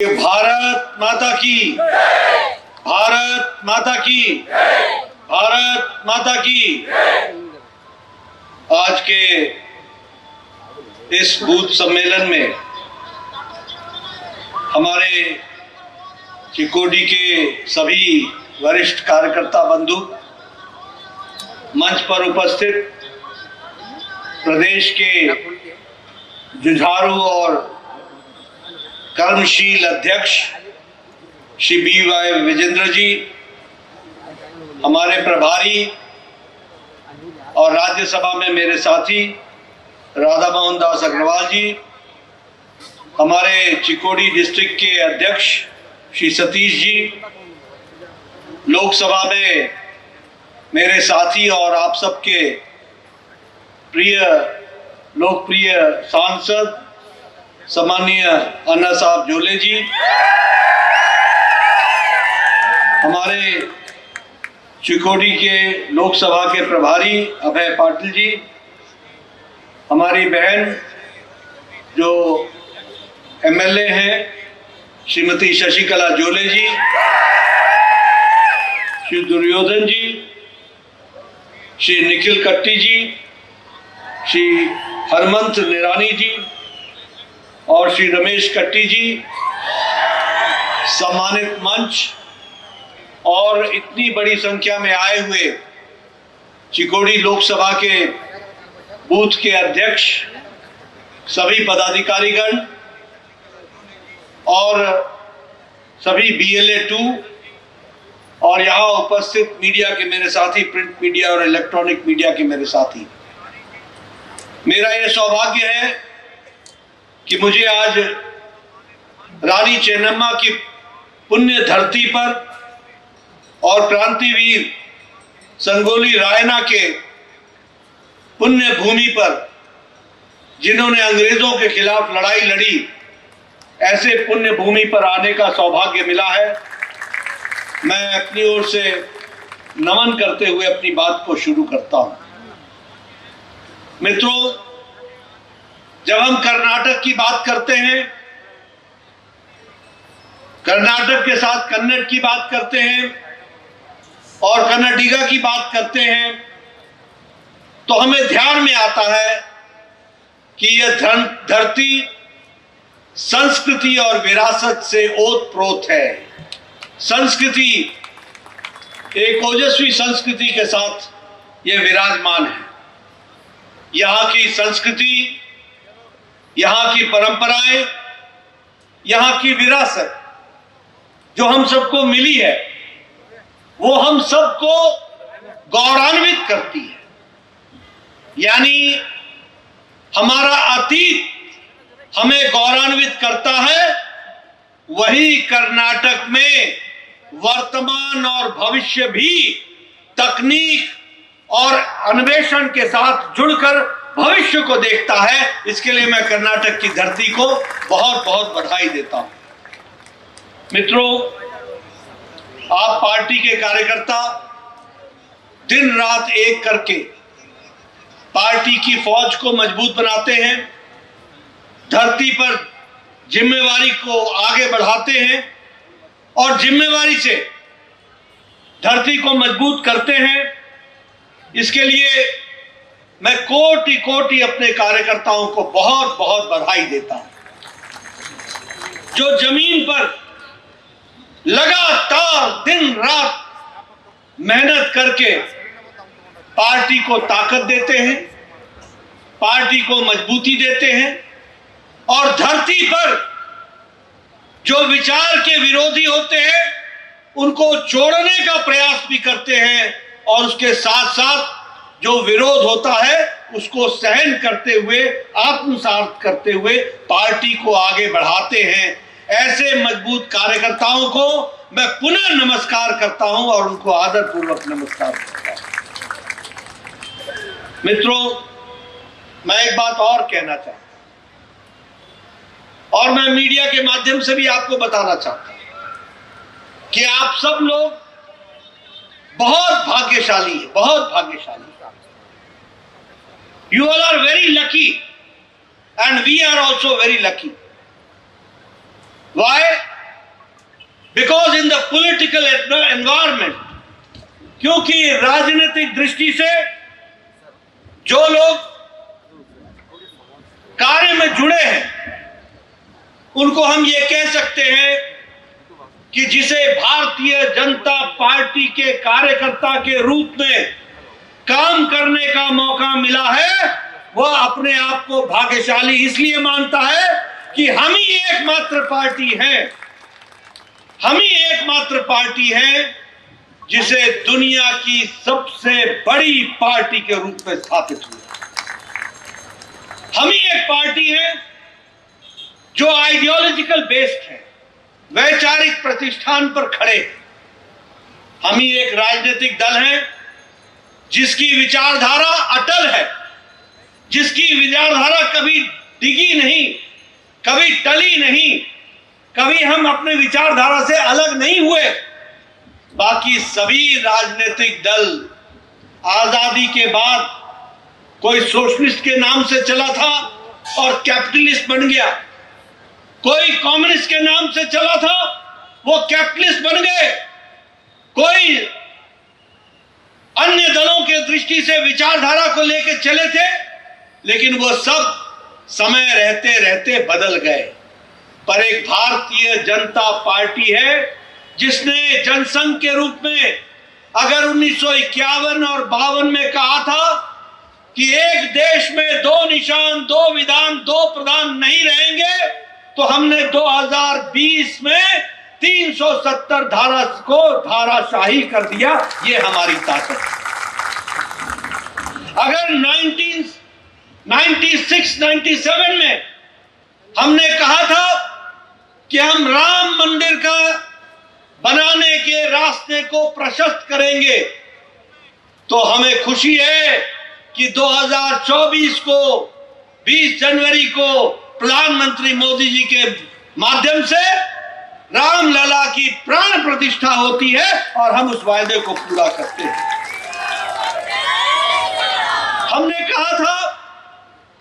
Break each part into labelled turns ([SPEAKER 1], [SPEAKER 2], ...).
[SPEAKER 1] भारत माता की, भारत माता की, भारत माता की। आज के इस बूथ सम्मेलन में हमारे चिकोडी के सभी वरिष्ठ कार्यकर्ता बंधु, मंच पर उपस्थित प्रदेश के जुझारू और कर्मशील अध्यक्ष श्री B.Y. विजेंद्र जी, हमारे प्रभारी और राज्यसभा में मेरे साथी राधा मोहन दास अग्रवाल जी, हमारे चिकोडी डिस्ट्रिक्ट के अध्यक्ष श्री सतीश जी, लोकसभा में मेरे साथी और आप सबके प्रिय लोकप्रिय सांसद सम्माननीय अन्ना साहब जोले जी, हमारे चिकोडी के लोकसभा के प्रभारी अभय पाटिल जी, हमारी बहन जो MLA हैं श्रीमती शशिकला जोले जी, श्री दुर्योधन जी, श्री निखिल कट्टी जी, श्री हरमंत निरानी जी और श्री रमेश कट्टी जी, सम्मानित मंच और इतनी बड़ी संख्या में आए हुए चिकोडी लोकसभा के बूथ के अध्यक्ष, सभी पदाधिकारीगण और सभी BLA 2 और यहाँ उपस्थित मीडिया के मेरे साथी, प्रिंट मीडिया और इलेक्ट्रॉनिक मीडिया के मेरे साथी, मेरा यह सौभाग्य है कि मुझे आज रानी चेन्नम्मा की पुण्य धरती पर और क्रांतिवीर संगोली रायन्ना के पुण्य भूमि पर, जिन्होंने अंग्रेजों के खिलाफ लड़ाई लड़ी, ऐसे पुण्य भूमि पर आने का सौभाग्य मिला है। मैं अपनी ओर से नमन करते हुए अपनी बात को शुरू करता हूं। मित्रों, जब हम कर्नाटक की बात करते हैं, कर्नाटक के साथ कन्नड़ की बात करते हैं और कन्नडिगा की बात करते हैं, तो हमें ध्यान में आता है कि यह धरती संस्कृति और विरासत से ओतप्रोत है। संस्कृति, एक ओजस्वी संस्कृति के साथ यह विराजमान है। यहाँ की संस्कृति, यहाँ की परंपराएं, यहाँ की विरासत जो हम सबको मिली है, वो हम सबको गौरवान्वित करती है। यानी हमारा अतीत हमें गौरवान्वित करता है, वही कर्नाटक में वर्तमान और भविष्य भी तकनीक और अन्वेषण के साथ जुड़कर भविष्य को देखता है। इसके लिए मैं कर्नाटक की धरती को बहुत बहुत बधाई देता हूं। मित्रों, आप पार्टी के कार्यकर्ता दिन रात एक करके पार्टी की फौज को मजबूत बनाते हैं, धरती पर जिम्मेवारी को आगे बढ़ाते हैं और जिम्मेवारी से धरती को मजबूत करते हैं। इसके लिए मैं कोटि कोटि अपने कार्यकर्ताओं को बहुत बहुत बधाई देता हूं, जो जमीन पर लगातार दिन रात मेहनत करके पार्टी को ताकत देते हैं, पार्टी को मजबूती देते हैं और धरती पर जो विचार के विरोधी होते हैं उनको जोड़ने का प्रयास भी करते हैं और उसके साथ साथ जो विरोध होता है उसको सहन करते हुए, आत्मसात करते हुए पार्टी को आगे बढ़ाते हैं। ऐसे मजबूत कार्यकर्ताओं को मैं पुनः नमस्कार करता हूं और उनको आदरपूर्वक नमस्कार करता हूं। मित्रों, मैं एक बात और कहना चाहता हूं और मैं मीडिया के माध्यम से भी आपको बताना चाहता हूं कि आप सब लोग बहुत भाग्यशाली हैं, बहुत भाग्यशाली। You all are very lucky and we are also very lucky. Why? Because in the political environment, क्योंकि राजनीतिक दृष्टि से जो लोग कार्य में जुड़े हैं उनको हम ये कह सकते हैं कि जिसे भारतीय जनता पार्टी के कार्यकर्ता के रूप में काम करने का मौका मिला है, वह अपने आप को भाग्यशाली इसलिए मानता है कि हम ही एकमात्र पार्टी है, हम ही एकमात्र पार्टी है जिसे दुनिया की सबसे बड़ी पार्टी के रूप में स्थापित हुआ। हम ही एक पार्टी है जो आइडियोलॉजिकल बेस्ड है, वैचारिक प्रतिष्ठान पर खड़े हैं। हम ही एक राजनीतिक दल है जिसकी विचारधारा अटल है, जिसकी विचारधारा कभी डिगी नहीं, कभी टली नहीं, कभी हम अपने विचारधारा से अलग नहीं हुए। बाकी सभी राजनीतिक दल आजादी के बाद कोई सोशलिस्ट के नाम से चला था और कैपिटलिस्ट बन गया, कोई कम्युनिस्ट के नाम से चला था वो कैपिटलिस्ट बन गए, कोई अन्य दलों के दृष्टि से विचारधारा को लेकर चले थे, लेकिन वो सब समय रहते रहते बदल गए। पर एक भारतीय जनता पार्टी है जिसने जनसंघ के रूप में अगर 1951 और 52 में कहा था कि एक देश में दो निशान, दो विधान, दो प्रधान नहीं रहेंगे, तो हमने 2020 में 370 धारा को धाराशाही कर दिया। ये हमारी ताकत है। अगर 1996-97 में हमने कहा था कि हम राम मंदिर का बनाने के रास्ते को प्रशस्त करेंगे, तो हमें खुशी है कि 2024 को 20 जनवरी को प्रधानमंत्री मोदी जी के माध्यम से रामलला की प्राण प्रतिष्ठा होती है और हम उस वायदे को पूरा करते हैं। हमने कहा था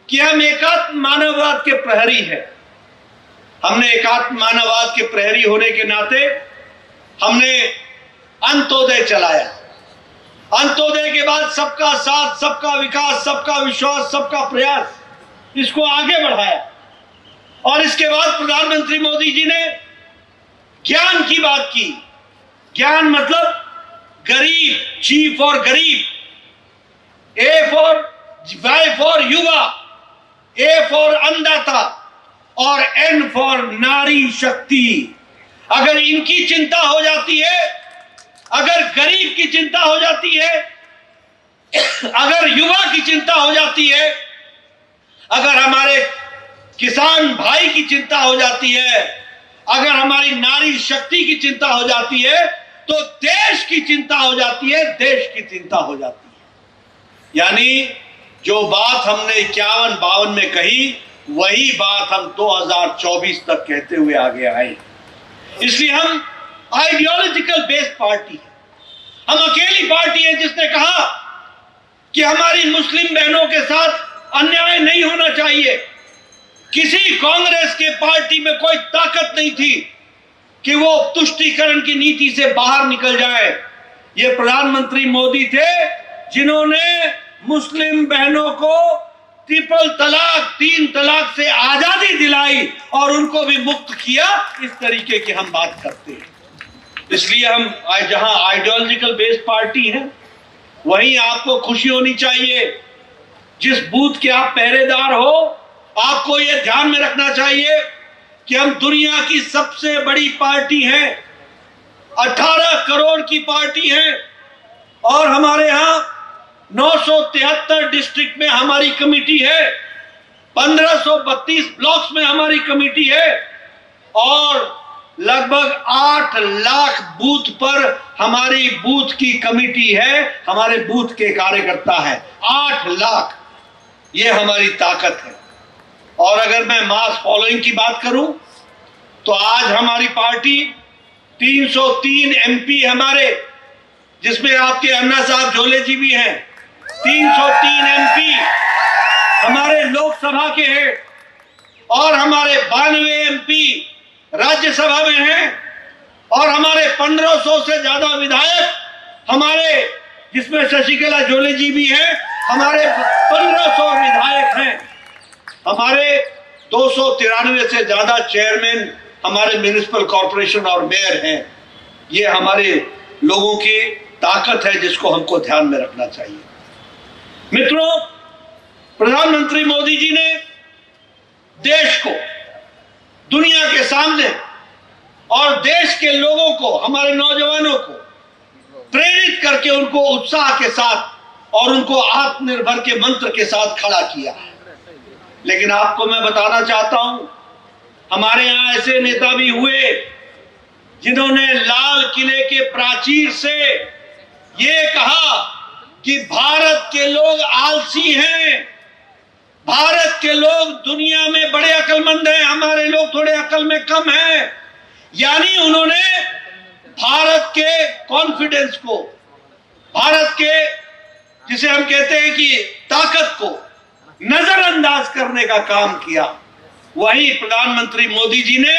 [SPEAKER 1] कि हम एकात्म मानववाद के प्रहरी हैं। हमने एकात्म मानववाद के प्रहरी होने के नाते हमने अंत्योदय चलाया। अंत्योदय के बाद सबका साथ, सबका विकास, सबका विश्वास, सबका प्रयास, इसको आगे बढ़ाया। और इसके बाद प्रधानमंत्री मोदी जी ने ज्ञान की बात की। ज्ञान मतलब गरीब, जी फॉर गरीब, वाई फॉर युवा, ए फॉर अन्नदाता और एन फॉर नारी शक्ति। अगर इनकी चिंता हो जाती है, अगर गरीब की चिंता हो जाती है, अगर युवा की चिंता हो जाती है, अगर हमारे किसान भाई की चिंता हो जाती है, अगर हमारी नारी शक्ति की चिंता हो जाती है, तो देश की चिंता हो जाती है, देश की चिंता हो जाती है। यानी जो बात हमने 51-52 में कही, वही बात हम 2024 तक कहते हुए आगे आए। इसलिए हम आइडियोलॉजिकल बेस्ड पार्टी है। हम अकेली पार्टी है जिसने कहा कि हमारी मुस्लिम बहनों के साथ अन्याय नहीं होना चाहिए। किसी कांग्रेस के पार्टी में कोई ताकत नहीं थी कि वो तुष्टीकरण की नीति से बाहर निकल जाए। ये प्रधानमंत्री मोदी थे जिन्होंने मुस्लिम बहनों को ट्रिपल तलाक, 3 तलाक से आजादी दिलाई और उनको भी मुक्त किया। इस तरीके की हम बात करते हैं। इसलिए हम जहां आइडियोलॉजिकल बेस्ड पार्टी है, वहीं आपको खुशी होनी चाहिए। जिस बूथ के आप पहरेदार हो, आपको यह ध्यान में रखना चाहिए कि हम दुनिया की सबसे बड़ी पार्टी हैं, 18 करोड़ की पार्टी है और हमारे यहां 973 डिस्ट्रिक्ट में हमारी कमेटी है, 1532 ब्लॉक्स में हमारी कमेटी है और लगभग 8 लाख बूथ पर हमारी बूथ की कमेटी है, हमारे बूथ के कार्यकर्ता है। 8 लाख, ये हमारी ताकत है। और अगर मैं मास फॉलोइंग की बात करूं तो आज हमारी पार्टी 303 एमपी हमारे, जिसमें आपके अन्ना साहब झोले जी भी हैं, 303 एमपी हमारे लोकसभा के हैं और हमारे 92 एमपी राज्यसभा में हैं और हमारे 1500 से ज्यादा विधायक, हमारे जिसमें शशिकला जोले जी भी हैं, हमारे 1500 विधायक हैं, हमारे 293 से ज्यादा चेयरमैन हमारे म्युनिसिपल कॉर्पोरेशन और मेयर हैं। ये हमारे लोगों की ताकत है जिसको हमको ध्यान में रखना चाहिए। मित्रों, प्रधानमंत्री मोदी जी ने देश को दुनिया के सामने और देश के लोगों को, हमारे नौजवानों को प्रेरित करके उनको उत्साह के साथ और उनको आत्मनिर्भर के मंत्र के साथ खड़ा किया। लेकिन आपको मैं बताना चाहता हूं, हमारे यहां ऐसे नेता भी हुए जिन्होंने लाल किले के प्राचीर से ये कहा कि भारत के लोग आलसी हैं, भारत के लोग दुनिया में बड़े अक्लमंद हैं, हमारे लोग थोड़े अक्ल में कम हैं। यानी उन्होंने भारत के कॉन्फिडेंस को, भारत के जिसे हम कहते हैं कि ताकत को नजरअंदाज करने का काम किया। वही प्रधानमंत्री मोदी जी ने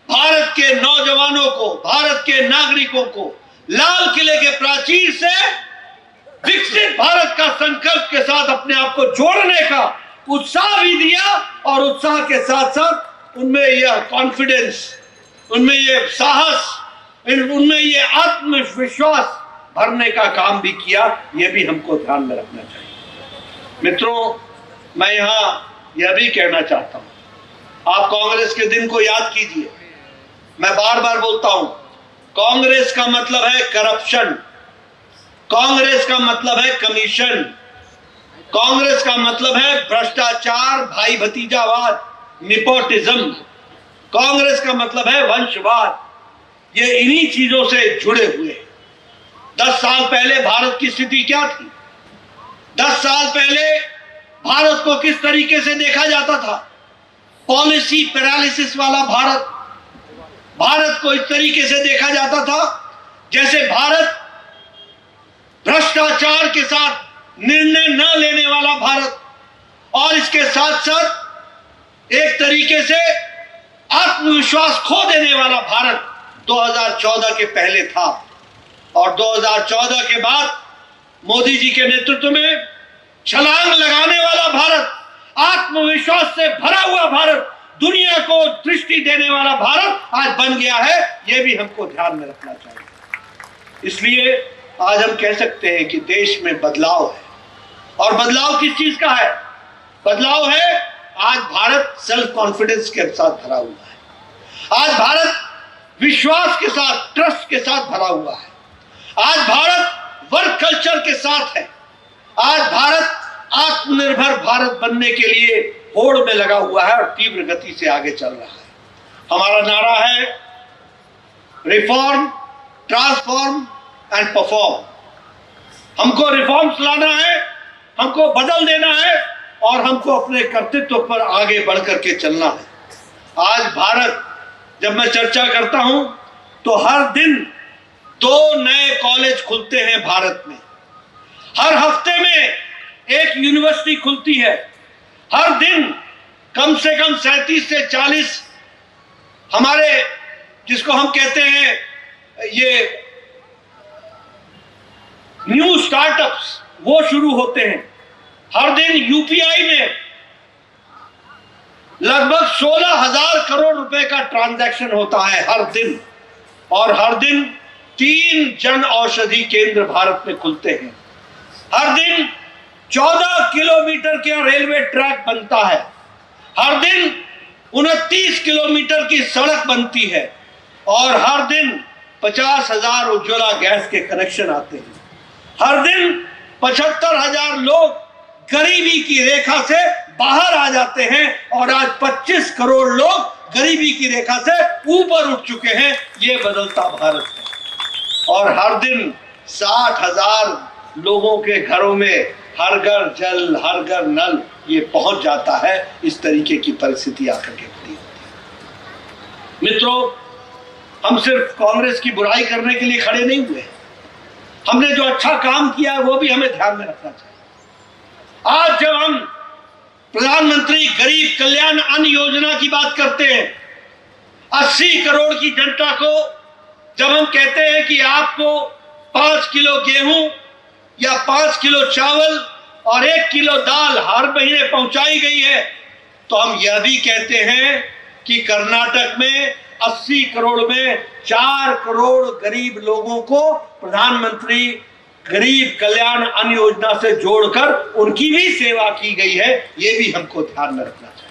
[SPEAKER 1] भारत के नौजवानों को, भारत के नागरिकों को लाल किले के प्राचीर से विकसित भारत का संकल्प के साथ अपने आप को जोड़ने का उत्साह भी दिया और उत्साह के साथ साथ उनमें यह कॉन्फिडेंस, उनमें यह साहस, उनमें यह आत्मविश्वास भरने का काम भी किया। यह भी हमको ध्यान में रखना चाहिए। मित्रों, मैं यहां यह भी कहना चाहता हूं, आप कांग्रेस के दिन को याद कीजिए। मैं बार बार बोलता हूं, कांग्रेस का मतलब है करप्शन, कांग्रेस का मतलब है कमीशन, कांग्रेस का मतलब है भ्रष्टाचार, भाई भतीजावाद, निपोटिज्म, कांग्रेस का मतलब है वंशवाद। ये इन्हीं चीजों से जुड़े हुए। 10 साल पहले भारत की स्थिति क्या थी? 10 साल पहले भारत को किस तरीके से देखा जाता था? पॉलिसी पैरालिसिस वाला भारत। भारत को इस तरीके से देखा जाता था जैसे भारत भ्रष्टाचार के साथ निर्णय न लेने वाला भारत, और इसके साथ साथ एक तरीके से आत्मविश्वास खो देने वाला भारत 2014 के पहले था। और 2014 के बाद मोदी जी के नेतृत्व में छलांग लगाने वाला भारत, आत्मविश्वास से भरा हुआ भारत, दुनिया को दृष्टि देने वाला भारत आज बन गया है। यह भी हमको ध्यान में रखना चाहिए। इसलिए आज हम कह सकते हैं कि देश में बदलाव है। और बदलाव किस चीज का है? बदलाव है, आज भारत सेल्फ कॉन्फिडेंस के साथ भरा हुआ है। आज भारत विश्वास के साथ, ट्रस्ट के साथ भरा हुआ है। आज भारत वर्क कल्चर के साथ है। आज भारत आत्मनिर्भर भारत बनने के लिए होड़ में लगा हुआ है और तीव्र गति से आगे चल रहा है। हमारा नारा है रिफॉर्म, ट्रांसफॉर्म एंड परफॉर्म। हमको रिफॉर्म्स लाना है, हमको बदल देना है और हमको अपने कर्तव्य पर आगे बढ़ करके चलना है। आज भारत, जब मैं चर्चा करता हूं तो हर दिन 2 नए कॉलेज खुलते हैं भारत में। हर हफ्ते में एक यूनिवर्सिटी खुलती है। हर दिन कम से कम 37 से 40 हमारे, जिसको हम कहते हैं ये न्यू स्टार्टअप्स, वो शुरू होते हैं। हर दिन यूपीआई में लगभग 16,000 करोड़ रुपए का ट्रांजैक्शन होता है हर दिन। और हर दिन 3 जन औषधि केंद्र भारत में खुलते हैं। हर दिन 14 किलोमीटर का रेलवे ट्रैक बनता है। हर दिन 29 किलोमीटर की सड़क बनती है। और हर दिन 50,000 उज्ज्वला गैस के कनेक्शन आते हैं। हर दिन 75,000 लोग गरीबी की रेखा से बाहर आ जाते हैं और आज 25 करोड़ लोग गरीबी की रेखा से ऊपर उठ चुके हैं। ये बदलता भारत है। और हर दिन 60,000 लोगों के घरों में हर घर जल, हर घर नल ये पहुंच जाता है। इस तरीके की परिस्थिति आकर के खड़ी होती है। मित्रों, हम सिर्फ कांग्रेस की बुराई करने के लिए खड़े नहीं हुए। हमने जो अच्छा काम किया है वो भी हमें ध्यान में रखना चाहिए। आज जब हम प्रधानमंत्री गरीब कल्याण अन्न योजना की बात करते हैं, 80 करोड़ की जनता को जब हम कहते हैं कि आपको 5 किलो गेहूं या 5 किलो चावल और 1 किलो दाल हर महीने पहुंचाई गई है, तो हम यह भी कहते हैं कि कर्नाटक में 80 करोड़ में 4 करोड़ गरीब लोगों को प्रधानमंत्री गरीब कल्याण अन्न योजना से जोड़कर उनकी भी सेवा की गई है। यह भी हमको ध्यान में रखना चाहिए।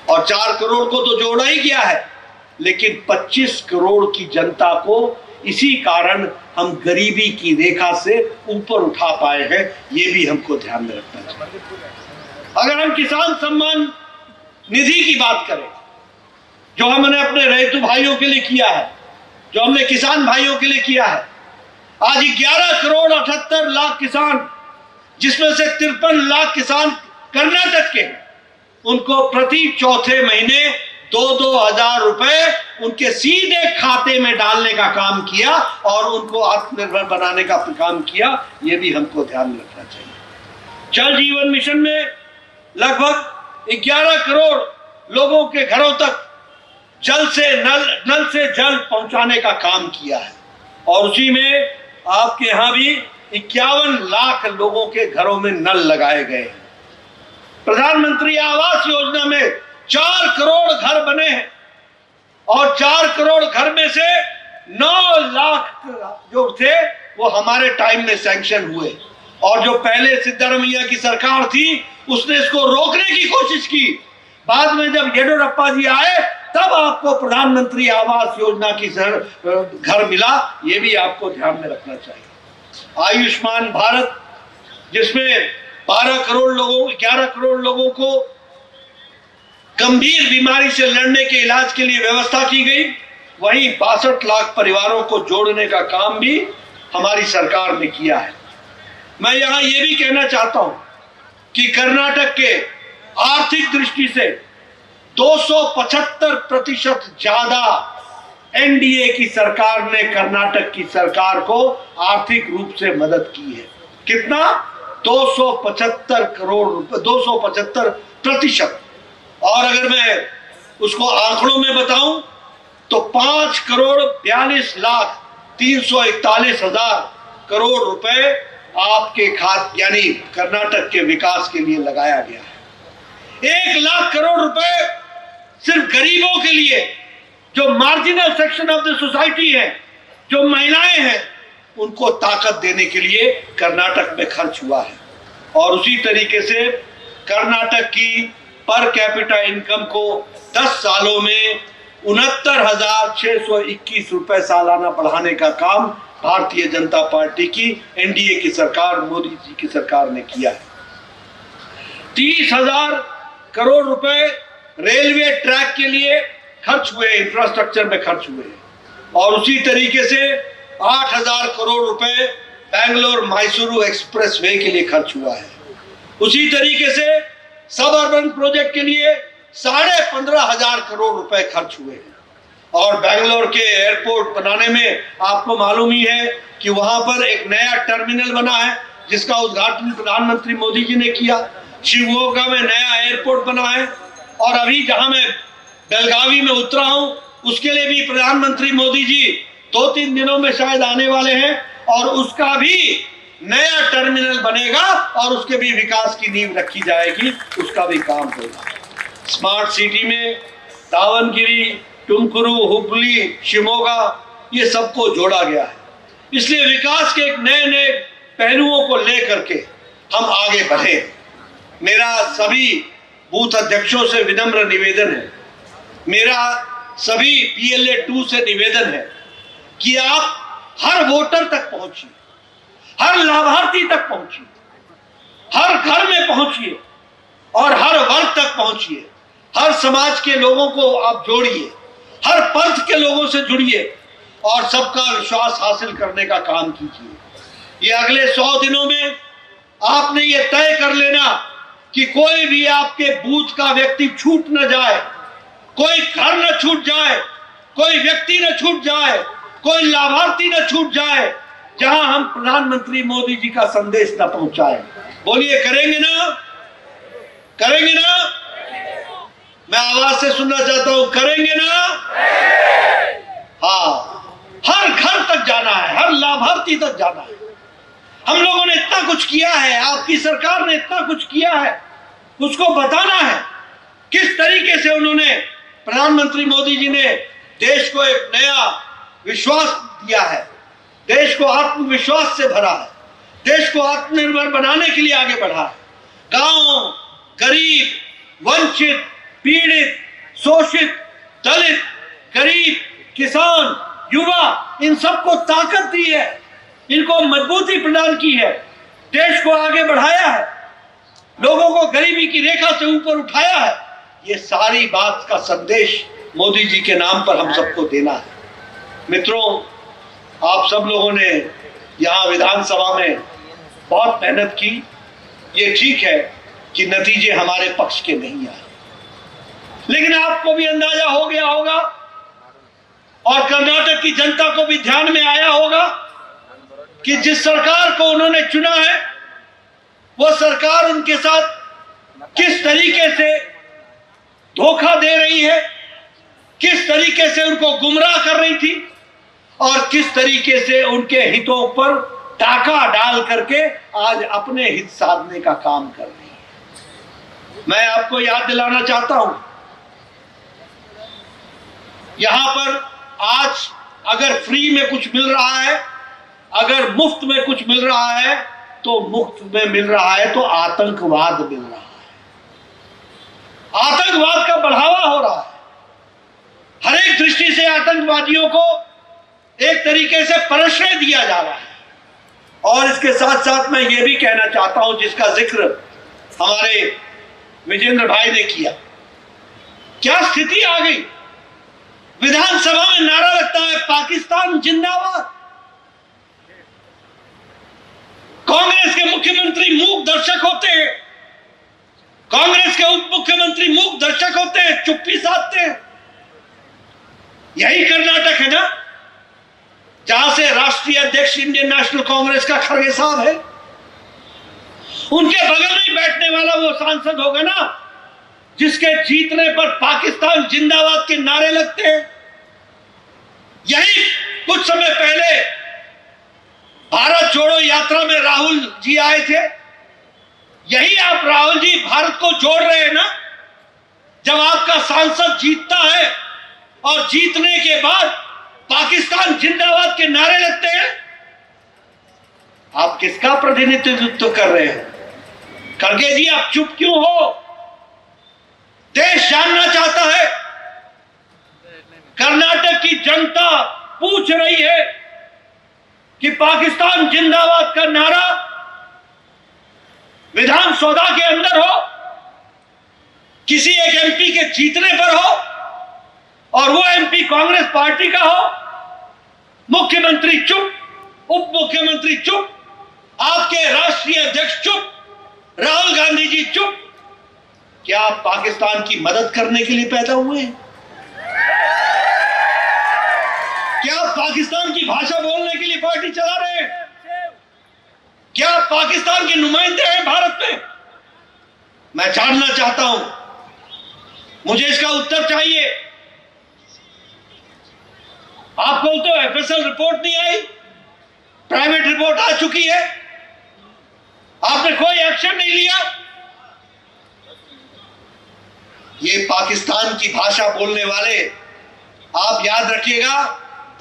[SPEAKER 1] और 4 करोड़ को तो जोड़ा ही गया है, लेकिन 25 करोड़ की जनता को इसी कारण हम गरीबी की रेखा से ऊपर उठा पाए हैं। यह भी हमको ध्यान में रखना चाहिए। अगर हम किसान सम्मान निधि की बात करें, जो हमने अपने रैयतू भाइयों के लिए किया है, जो हमने किसान भाइयों के लिए किया है, आज 11 करोड़ 78 लाख किसान, जिसमें से 53 लाख किसान कर्नाटक के हैं, उनको प्रति चौथे महीने 2-2 हजार रुपए उनके सीधे खाते में डालने का काम किया और उनको आत्मनिर्भर बनाने का काम किया। यह भी हमको ध्यान में रखना चाहिए। जल जीवन मिशन में लगभग 11 करोड़ लोगों के घरों तक जल से नल से जल पहुंचाने का काम किया है और उसी में आपके यहां भी 51 लाख लोगों के घरों में नल लगाए गए हैं। प्रधानमंत्री आवास योजना में 4 करोड़ घर बने हैं और 4 करोड़ घर में से 9 लाख जो थे वो हमारे टाइम में सैंक्शन हुए और जो पहले सिद्धारमैया की सरकार थी उसने इसको रोकने की कोशिश की। बाद में जब येडियुरप्पा जी आए तब आपको प्रधानमंत्री आवास योजना की घर मिला। ये भी आपको ध्यान में रखना चाहिए। आयुष्मान भारत, जिसमें 11 करोड़ लोगों को गंभीर बीमारी से लड़ने के इलाज के लिए व्यवस्था की गई, वहीं 62 लाख परिवारों को जोड़ने का काम भी हमारी सरकार ने किया है। मैं यहां यह भी कहना चाहता हूं कि कर्नाटक के आर्थिक दृष्टि से 275% ज्यादा एनडीए की सरकार ने कर्नाटक की सरकार को आर्थिक रूप से मदद की है। कितना? 275 करोड़ रुपए, 275%। और अगर मैं उसको आंकड़ों में बताऊं तो 5 करोड़ 42 लाख 341 हजार करोड़ रुपए आपके खाते यानी कर्नाटक के विकास के लिए लगाया गया है। 1 लाख करोड़ रुपए सिर्फ गरीबों के लिए, जो marginal section of the society है, जो महिलाएं हैं, उनको ताकत देने के लिए कर्नाटक में खर्च हुआ है। और उसी तरीके से कर्नाटक की पर कैपिटा इनकम को 10 सालों में 69,621 रुपए सालाना बढ़ाने का काम भारतीय जनता पार्टी की एनडीए की सरकार, मोदी जी की सरकार ने किया है। 30,000 करोड़ रुपए रेलवे ट्रैक के लिए खर्च हुए, इंफ्रास्ट्रक्चर में खर्च हुए और उसी तरीके से 8,000 करोड़ रुपए बेंगलोर मैसूरू एक्सप्रेस वे के लिए खर्च हुआ है। उसी तरीके से सब अर्बन प्रोजेक्ट के लिए 15,500 करोड़ रुपए खर्च हुए हैं। और बेंगलोर के एयरपोर्ट बनाने में आपको मालूम ही है कि वहां पर एक नया टर्मिनल बना है जिसका उद्घाटन प्रधानमंत्री मोदी जी ने किया। शिवमोगा में नया एयरपोर्ट बना है और अभी जहां मैं बेलगावी में उतरा हूं उसके लिए भी प्रधानमंत्री मोदी जी 2-3 दिनों में शायद आने वाले हैं और उसका भी नया टर्मिनल बनेगा और उसके भी विकास की नींव रखी जाएगी, उसका भी काम होगा। स्मार्ट सिटी में दावनगिरी, टुमकुरू, हुबली, शिमोगा ये सबको जोड़ा गया है। इसलिए विकास के एक नए नए पहलुओं को लेकर के हम आगे बढ़े। मेरा सभी बूथ अध्यक्षों से विनम्र निवेदन है, मेरा सभी PLA 2 से निवेदन है कि आप हर वोटर तक पहुंचिए, हर लाभार्थी तक पहुंचिए, हर घर में पहुंचिए और हर वर्ग तक पहुंचिए। हर समाज के लोगों को आप जोड़िए, हर पंथ के लोगों से जुड़िए और सबका विश्वास हासिल करने का काम कीजिए। ये अगले 100 दिनों में आपने ये तय कर लेना कि कोई भी आपके बूथ का व्यक्ति छूट न जाए, कोई घर न छूट जाए, कोई व्यक्ति न छूट जाए, कोई लाभार्थी न छूट जाए जहां हम प्रधानमंत्री मोदी जी का संदेश न पहुंचाए। बोलिए, करेंगे ना? करेंगे ना? मैं आवाज से सुनना चाहता हूं, करेंगे ना? हाँ, हर धरती तक जाना है। हम लोगों ने इतना कुछ किया है, आपकी सरकार ने इतना कुछ किया है, उसको बताना है। किस तरीके से उन्होंने, प्रधानमंत्री मोदी जी ने देश को एक नया विश्वास दिया है, देश को आत्मविश्वास से भरा है, देश को आत्मनिर्भर बनाने के लिए आगे बढ़ा है। गांव, गरीब, वंचित, पीड़ित, शोषित, दलित, गरीब, किसान, युवा, इन सबको ताकत दी है, इनको मजबूती प्रदान की है, देश को आगे बढ़ाया है, लोगों को गरीबी की रेखा से ऊपर उठाया है। ये सारी बात का संदेश मोदी जी के नाम पर हम सबको देना है। मित्रों, आप सब लोगों ने यहाँ विधानसभा में बहुत मेहनत की। ये ठीक है कि नतीजे हमारे पक्ष के नहीं आए, लेकिन आपको भी अंदाजा हो गया होगा और कर्नाटक की जनता को भी ध्यान में आया होगा कि जिस सरकार को उन्होंने चुना है वो सरकार उनके साथ किस तरीके से धोखा दे रही है, किस तरीके से उनको गुमराह कर रही थी और किस तरीके से उनके हितों पर टाका डाल करके आज अपने हित साधने का काम कर रही है। मैं आपको याद दिलाना चाहता हूं, यहां पर आज अगर फ्री में कुछ मिल रहा है, अगर मुफ्त में कुछ मिल रहा है, तो मुफ्त में मिल रहा है तो आतंकवाद मिल रहा है, आतंकवाद का बढ़ावा हो रहा है। हर एक दृष्टि से आतंकवादियों को एक तरीके से प्रश्रय दिया जा रहा है। और इसके साथ साथ मैं ये भी कहना चाहता हूं, जिसका जिक्र हमारे विजेंद्र भाई ने किया, क्या स्थिति आ गई, विधानसभा में नारा लगता है पाकिस्तान जिंदाबाद। कांग्रेस के मुख्यमंत्री मूक दर्शक होते हैं, कांग्रेस के उप मुख्यमंत्री मूक दर्शक होते हैं, चुप्पी साधते हैं। यही कर्नाटक है ना, जहां से राष्ट्रीय अध्यक्ष इंडियन नेशनल कांग्रेस का खड़गे साहब है, उनके बगल में बैठने वाला वो सांसद होगा ना जिसके जीतने पर पाकिस्तान जिंदाबाद के नारे लगते हैं। यही कुछ समय पहले भारत जोड़ो यात्रा में राहुल जी आए थे, यही आप राहुल जी भारत को जोड़ रहे हैं ना। जब आपका सांसद जीतता है और जीतने के बाद पाकिस्तान जिंदाबाद के नारे लगते हैं, आप किसका प्रतिनिधित्व कर रहे हैं? खड़गे जी, आप चुप क्यों हो? देश जानना चाहता है, कर्नाटक की जनता पूछ रही है कि पाकिस्तान जिंदाबाद का नारा विधानसभा के अंदर हो, किसी एक एमपी के जीतने पर हो और वो एमपी कांग्रेस पार्टी का हो, मुख्यमंत्री चुप, उप मुख्यमंत्री चुप, आपके राष्ट्रीय अध्यक्ष चुप, राहुल गांधी जी चुप। क्या आप पाकिस्तान की मदद करने के लिए पैदा हुए हैं? क्या आप पाकिस्तान की भाषा बोलने के लिए पार्टी चला रहे हैं? क्या आप पाकिस्तान के नुमाइंदे हैं भारत में? मैं जानना चाहता हूं, मुझे इसका उत्तर चाहिए। आप बोलते हो एफएसएल रिपोर्ट नहीं आई, प्राइवेट रिपोर्ट आ चुकी है, आपने कोई एक्शन नहीं लिया। ये पाकिस्तान की भाषा बोलने वाले, आप याद रखिएगा,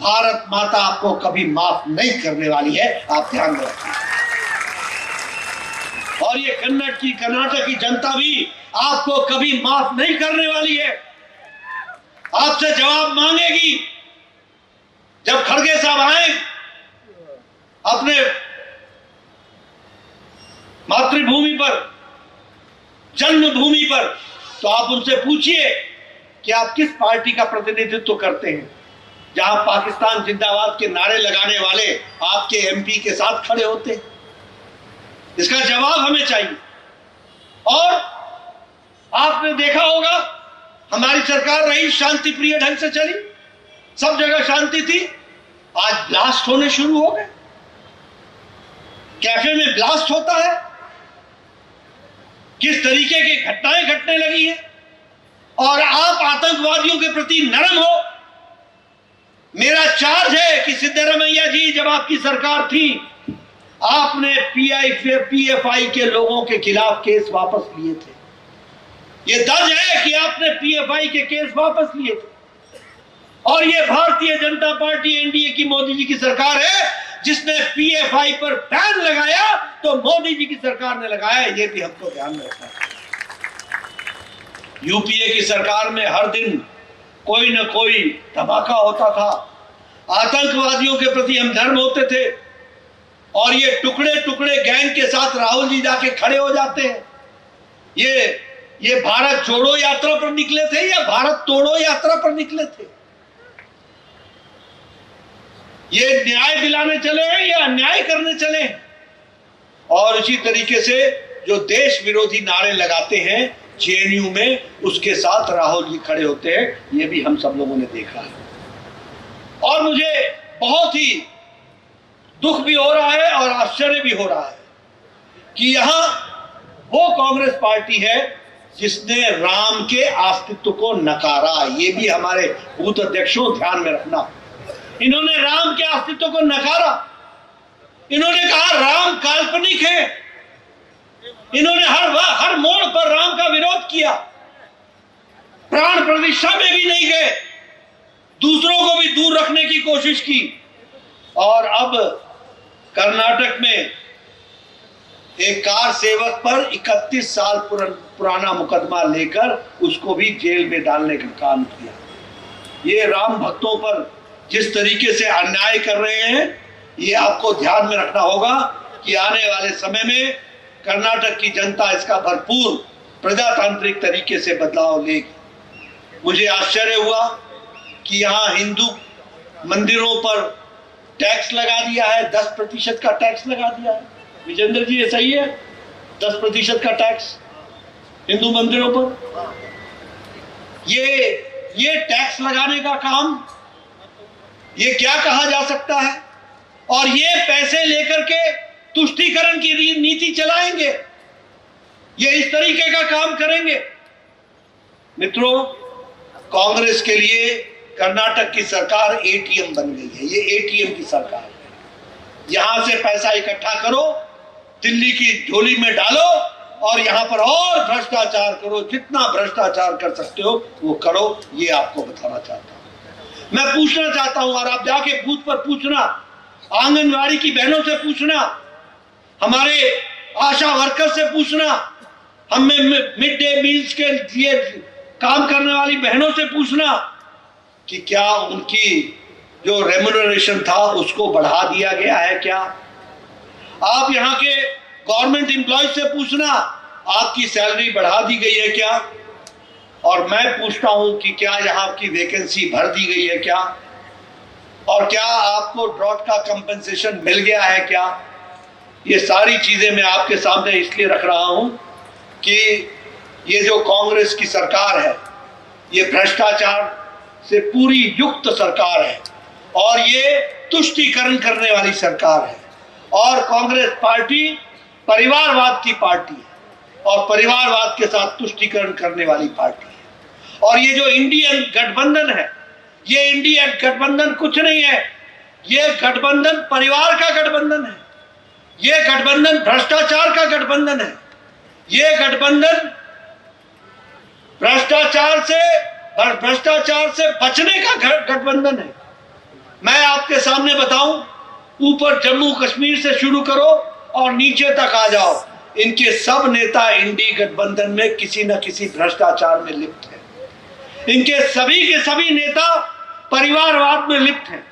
[SPEAKER 1] भारत माता आपको कभी माफ नहीं करने वाली है, आप ध्यान रखिए। और ये कर्नाटक की जनता भी आपको कभी माफ नहीं करने वाली है, आपसे जवाब मांगेगी। जब खड़गे साहब आए अपने मातृभूमि पर, जन्मभूमि पर, तो आप उनसे पूछिए कि आप किस पार्टी का प्रतिनिधित्व करते हैं, जहां पाकिस्तान जिंदाबाद के नारे लगाने वाले आपके एमपी के साथ खड़े होते हैं। इसका जवाब हमें चाहिए। और आपने देखा होगा, हमारी सरकार रही शांति प्रिय ढंग से चली, सब जगह शांति थी। आज ब्लास्ट होने शुरू हो गए, कैफे में ब्लास्ट होता है, किस तरीके की घटनाएं घटने लगी है। और आप आतंकवादियों के प्रति नरम हो। मेरा चार्ज है कि सिद्धरामैया जी जब आपकी सरकार थी आपने पीएफआई के लोगों के खिलाफ केस वापस लिए थे। ये दर्ज है कि आपने पीएफआई के केस वापस लिए थे। और ये भारतीय जनता पार्टी एनडीए की मोदी जी की सरकार है जिसने पीएफआई पर बैन लगाया, तो मोदी जी की सरकार ने लगाया, ये भी हमको ध्यान में रखना है। यूपीए की सरकार में हर दिन कोई न कोई धमाका होता था, आतंकवादियों के प्रति हम धर्म होते थे, और ये टुकड़े टुकड़े गैंग के साथ राहुल जी जाके खड़े हो जाते हैं। ये भारत जोड़ो यात्रा पर निकले थे या भारत तोड़ो यात्रा पर निकले थे? ये न्याय दिलाने चले हैं या अन्याय करने चले हैं? और इसी तरीके से जो देश विरोधी नारे लगाते हैं जेएनयू में, उसके साथ राहुल जी खड़े होते हैं, ये भी हम सब लोगों ने देखा है। और मुझे बहुत ही दुख भी हो रहा है और आश्चर्य भी हो रहा है कि यहां वो कांग्रेस पार्टी है जिसने राम के अस्तित्व को नकारा। ये भी हमारे बूथ अध्यक्षों ध्यान में रखना, इन्होंने राम के अस्तित्व को नकारा। इन्होंने कहा राम काल्पनिक है। इन्होंने हर मोड़ पर राम का विरोध किया, प्राण प्रतिष्ठा में भी नहीं गए, दूसरों को भी दूर रखने की कोशिश की। और अब कर्नाटक में एक कार सेवक पर 31 साल पुराना मुकदमा लेकर उसको भी जेल में डालने का काम किया। ये राम भक्तों पर जिस तरीके से अन्याय कर रहे हैं, ये आपको ध्यान में रखना होगा कि आने वाले समय में कर्नाटक की जनता इसका भरपूर प्रजातांत्रिक तरीके से बदलाव लेगी। मुझे आश्चर्य हुआ कि यहाँ हिंदू मंदिरों पर टैक्स लगा दिया है, 10% का टैक्स लगा दिया है। विजेंद्र जी, ये सही है? 10% का टैक्स हिंदू मंदिरों पर। ये टैक्स लगाने का काम, ये क्या कहा जा सकता है? और ये पैसे लेकर के तुष्टीकरण की नीति चलाएंगे, ये इस तरीके का काम करेंगे। मित्रों, कांग्रेस के लिए कर्नाटक की सरकार एटीएम बन गई है। ये एटीएम की सरकार है। यहां से पैसा इकट्ठा करो, दिल्ली की झोली में डालो और यहां पर और भ्रष्टाचार करो, जितना भ्रष्टाचार कर सकते हो वो करो। ये आपको बताना चाहता हूं। मैं पूछना चाहता हूं, और आप जाके बूथ पर पूछना, आंगनवाड़ी की बहनों से पूछना, हमारे आशा वर्कर से पूछना, हमें मिड डे मील्स के लिए काम करने वाली बहनों से पूछना कि क्या उनकी जो रेम्युनरेशन था उसको बढ़ा दिया गया है क्या? आप यहाँ के गवर्नमेंट एम्प्लॉयज से पूछना, आपकी सैलरी बढ़ा दी गई है क्या? और मैं पूछता हूं कि क्या यहाँ की वैकेंसी भर दी गई है क्या? और क्या आपको ड्रॉट का कंपनसेशन मिल गया है क्या? ये सारी चीजें मैं आपके सामने इसलिए रख रहा हूं कि ये जो कांग्रेस की सरकार है, ये भ्रष्टाचार से पूरी युक्त सरकार है और ये तुष्टीकरण करने वाली सरकार है। और कांग्रेस पार्टी परिवारवाद की पार्टी है और परिवारवाद के साथ तुष्टीकरण करने वाली पार्टी है। और ये जो इंडियन गठबंधन है, ये इंडियन गठबंधन कुछ नहीं है, ये गठबंधन परिवार का गठबंधन है, ये गठबंधन भ्रष्टाचार का गठबंधन है, ये गठबंधन भ्रष्टाचार से बचने का गठबंधन है। मैं आपके सामने बताऊं, ऊपर जम्मू कश्मीर से शुरू करो और नीचे तक आ जाओ, इनके सब नेता इंडी गठबंधन में किसी न किसी भ्रष्टाचार में लिप्त हैं। इनके सभी के सभी नेता परिवारवाद में लिप्त हैं।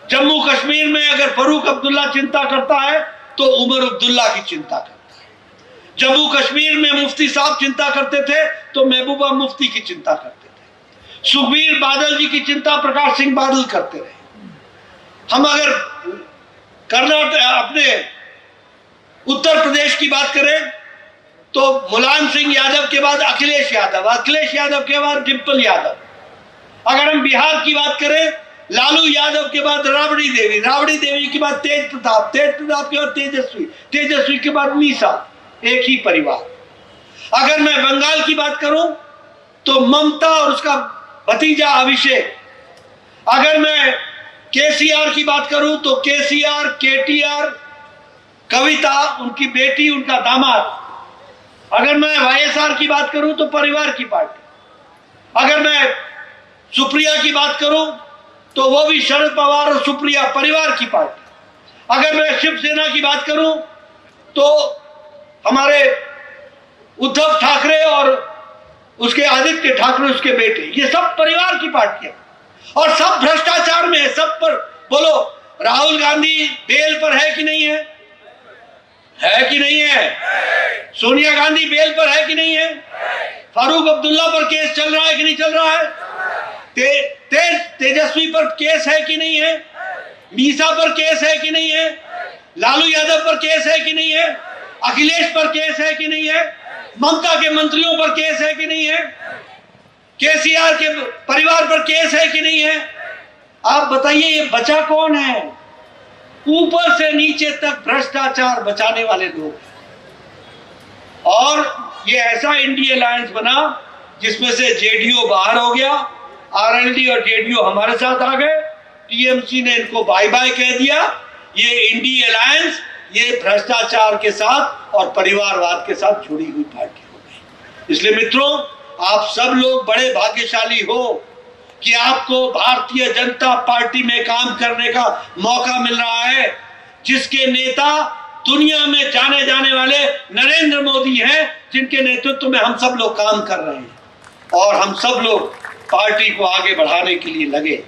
[SPEAKER 1] जम्मू कश्मीर में अगर फारूक अब्दुल्ला चिंता करता है तो उमर अब्दुल्ला की चिंता करता है। जम्मू कश्मीर में मुफ्ती साहब चिंता करते थे तो महबूबा मुफ्ती की चिंता करते थे। सुखबीर बादल जी की चिंता प्रकाश सिंह बादल करते रहे। हम अगर कर्नाटक अपने उत्तर प्रदेश की बात करें तो मुलायम सिंह यादव के बाद अखिलेश यादव, अखिलेश यादव के बाद डिंपल यादव। अगर हम बिहार की बात करें, लालू यादव के बाद राबड़ी देवी, राबड़ी देवी के बाद तेज प्रताप, तेज प्रताप के बाद तेजस्वी, तेजस्वी के बाद मीसा, एक ही परिवार। अगर मैं बंगाल की बात करूं तो ममता और उसका भतीजा अभिषेक। अगर मैं केसीआर की बात करूं तो केसीआर, केटीआर, कविता, उनकी बेटी, उनका दामाद। अगर मैं वाईएसआर की बात करूं तो परिवार की पार्टी। अगर मैं सुप्रिया की बात करूं तो वो भी शरद पवार और सुप्रिया परिवार की पार्टी। अगर मैं शिवसेना की बात करूं तो हमारे उद्धव ठाकरे और उसके आदित्य ठाकरे, उसके बेटे, ये सब परिवार की पार्टियां और सब भ्रष्टाचार में है। सब पर बोलो, राहुल गांधी बेल पर है कि नहीं है? है कि नहीं है? सोनिया गांधी बेल पर है कि नहीं है? फारूक अब्दुल्ला पर केस चल रहा है कि नहीं चल रहा है? तेजस्वी पर केस है कि नहीं है? मीसा पर केस है कि नहीं है? लालू यादव पर केस है कि नहीं है? अखिलेश पर केस है कि नहीं है? ममता के मंत्रियों पर केस है कि नहीं है? केसीआर के परिवार पर केस है कि नहीं है? आप बताइए, ये बचा कौन है? ऊपर से नीचे तक भ्रष्टाचार बचाने वाले लोग। और ये ऐसा इंडिया अलायंस बना जिसमें से जेडीयू बाहर हो गया, आरएलडी और जेडीयू हमारे साथ आ गए, टीएमसी ने इनको बाय बाय कह दिया। ये इंडिया अलायंस ये भ्रष्टाचार के साथ और परिवारवाद के साथ जुड़ी हुई पार्टी हो गई। इसलिए मित्रों, आप सब लोग बड़े भाग्यशाली हो कि आपको भारतीय जनता पार्टी में काम करने का मौका मिल रहा है, जिसके नेता दुनिया में जाने जाने वाले नरेंद्र मोदी हैं, जिनके नेतृत्व में हम सब लोग काम कर रहे हैं और हम सब लोग पार्टी को आगे बढ़ाने के लिए लगे।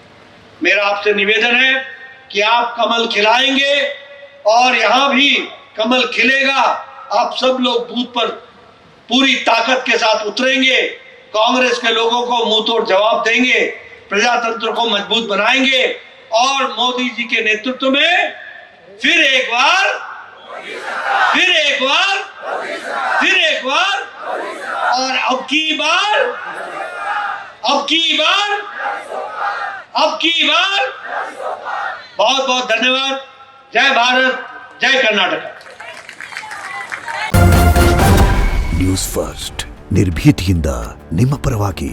[SPEAKER 1] मेरा आपसे निवेदन है कि आप कमल खिलाएंगे और यहां भी कमल खिलेगा। आप सब लोग बूथ पर पूरी ताकत के साथ उतरेंगे, कांग्रेस के लोगों को मुंह तोड़ जवाब देंगे, प्रजातंत्र को मजबूत बनाएंगे और मोदी जी के नेतृत्व में फिर एक बार और अब की बार बहुत बहुत धन्यवाद। जय भारत, जय कर्नाटक।
[SPEAKER 2] ನ್ಯೂಸ್ ಫಸ್ಟ್ ನಿರ್ಭೀತಿಯಿಂದ ನಿಮ್ಮ ಪರವಾಗಿ।